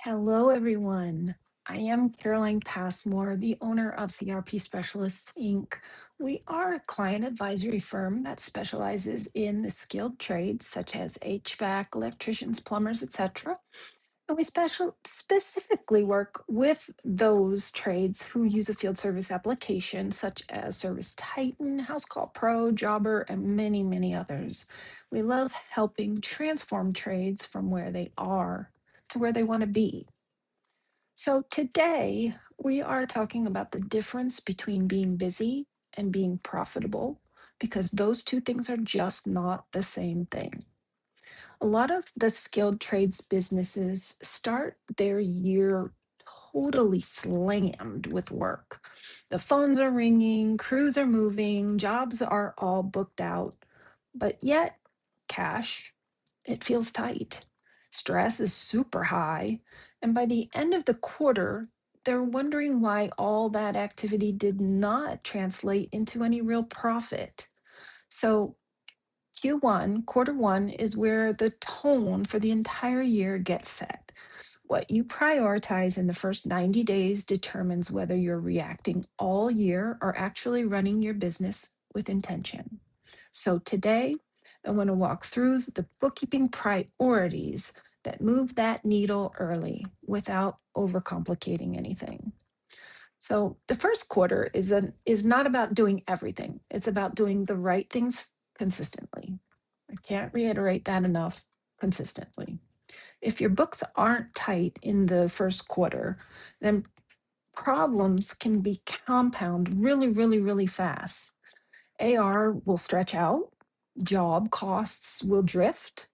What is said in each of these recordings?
Hello, everyone. I am Caroline Passmore, the owner of CRP Specialists, Inc. We are a client advisory firm that specializes in the skilled trades such as HVAC, electricians, plumbers, etc. And we specifically work with those trades who use a field service application such as Service Titan, House Call Pro, Jobber, and many, many others. We love helping transform trades from where they are to where they want to be. So today we are talking about the difference between being busy and being profitable because those two things are just not the same thing. A lot of the skilled trades businesses start their year totally slammed with work. The phones are ringing, crews are moving, jobs are all booked out, but yet cash, it feels tight. Stress is super high. And by the end of the quarter, they're wondering why all that activity did not translate into any real profit. So Q1, quarter one, is where the tone for the entire year gets set. What you prioritize in the first 90 days determines whether you're reacting all year or actually running your business with intention. So today, I want to walk through the bookkeeping priorities that move that needle early without overcomplicating anything. So the first quarter is not about doing everything. It's about doing the right things consistently. I can't reiterate that enough. Consistently. If your books aren't tight in the first quarter, then problems can be compound really, really, really fast. AR will stretch out, job costs will drift,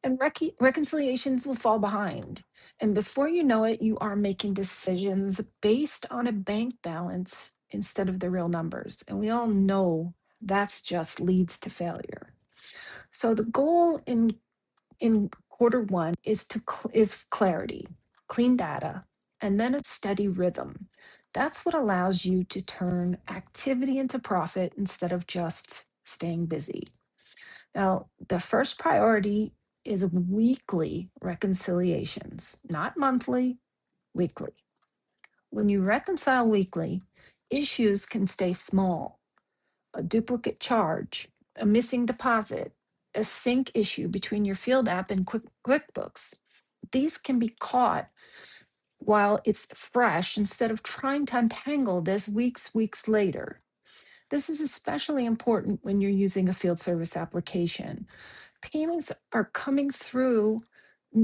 and reconciliations will fall behind. And before you know it, you are making decisions based on a bank balance instead of the real numbers. And we all know that's just leads to failure. So the goal in quarter one is clarity, clean data, and then a steady rhythm. That's what allows you to turn activity into profit instead of just staying busy. Now, the first priority is weekly reconciliations, not monthly, weekly. When you reconcile weekly, issues can stay small. A duplicate charge, a missing deposit, a sync issue between your field app and QuickBooks. These can be caught while it's fresh instead of trying to untangle this weeks later. This is especially important when you're using a field service application. Payments are coming through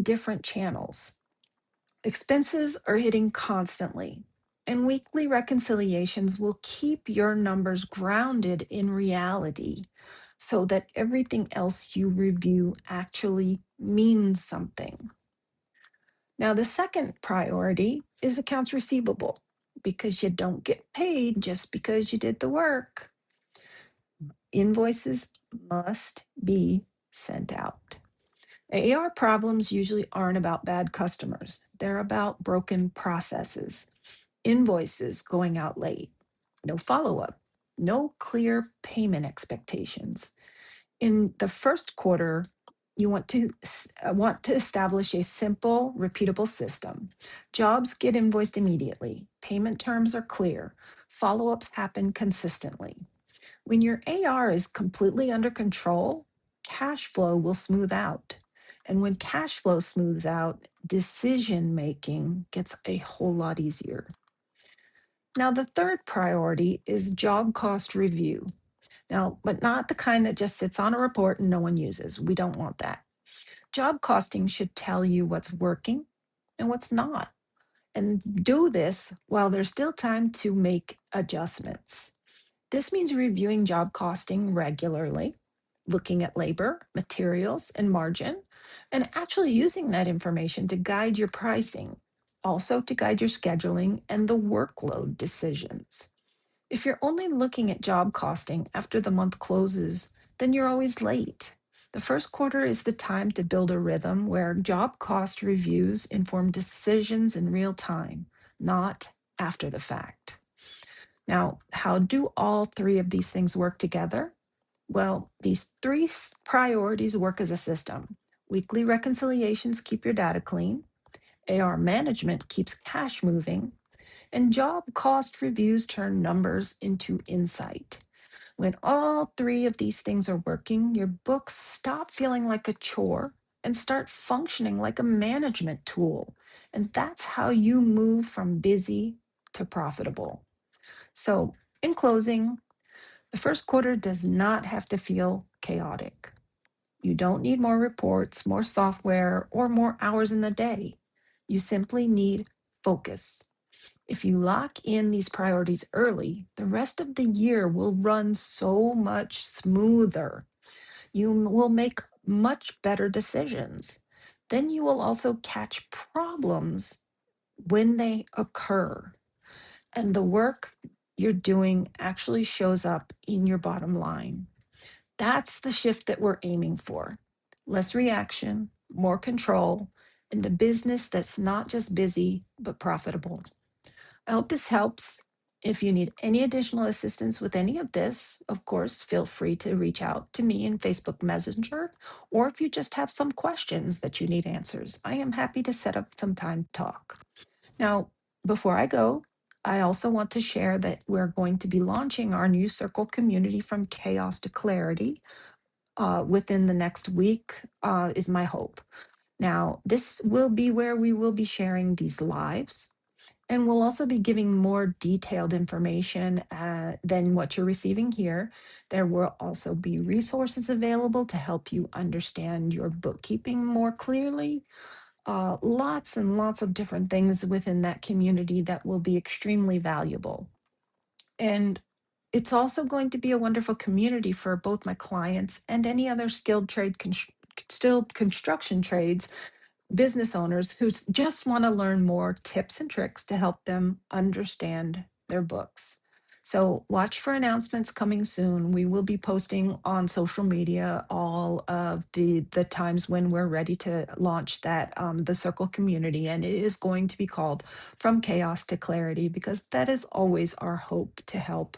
different channels. Expenses are hitting constantly, and weekly reconciliations will keep your numbers grounded in reality so that everything else you review actually means something. Now, the second priority is accounts receivable because you don't get paid just because you did the work. Invoices must be sent out. AR problems usually aren't about bad customers, they're about broken processes, invoices going out late, no follow up, no clear payment expectations. In the first quarter, you want to establish a simple, repeatable system. Jobs get invoiced immediately. Payment terms are clear. Follow-ups happen consistently. When your AR is completely under control, cash flow will smooth out. And when cash flow smooths out, decision making gets a whole lot easier. Now, the third priority is job cost review. Now, but not the kind that just sits on a report and no one uses. We don't want that. Job costing should tell you what's working and what's not. And do this while there's still time to make adjustments. This means reviewing job costing regularly, looking at labor, materials, and margin, and actually using that information to guide your pricing, also to guide your scheduling and the workload decisions. If you're only looking at job costing after the month closes, then you're always late. The first quarter is the time to build a rhythm where job cost reviews inform decisions in real time, not after the fact. Now, how do all three of these things work together? Well, these priorities work as a system. Weekly reconciliations keep your data clean, AR management keeps cash moving, and job cost reviews turn numbers into insight. When all three of these things are working, your books stop feeling like a chore and start functioning like a management tool. And that's how you move from busy to profitable. So, in closing, the first quarter does not have to feel chaotic. You don't need more reports, more software, or more hours in the day. You simply need focus. If you lock in these priorities early, the rest of the year will run so much smoother. Will make much better decisions. Then you will also catch problems when they occur. And the work you're doing actually shows up in your bottom line. That's the shift that we're aiming for. Less reaction, more control, and a business that's not just busy, but profitable. I hope this helps. If you need any additional assistance with any of this, of course, feel free to reach out to me in Facebook Messenger, or if you just have some questions that you need answers, I am happy to set up some time to talk. Now, before I go, I also want to share that we're going to be launching our new Circle community from chaos to clarity within the next week, is my hope. Now, this will be where we will be sharing these lives, and we'll also be giving more detailed information than what you're receiving here. There will also be resources available to help you understand your bookkeeping more clearly. Lots and lots of different things within that community that will be extremely valuable. And it's also going to be a wonderful community for both my clients and any other skilled construction trades business owners who just want to learn more tips and tricks to help them understand their books. So watch for announcements coming soon. We will be posting on social media all of the times when we're ready to launch that the Circle community, and it is going to be called From Chaos to Clarity because that is always our hope to help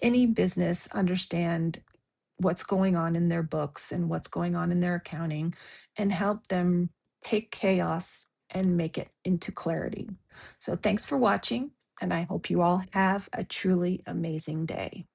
any business understand what's going on in their books and what's going on in their accounting and help them take chaos and make it into clarity. So thanks for watching, and I hope you all have a truly amazing day.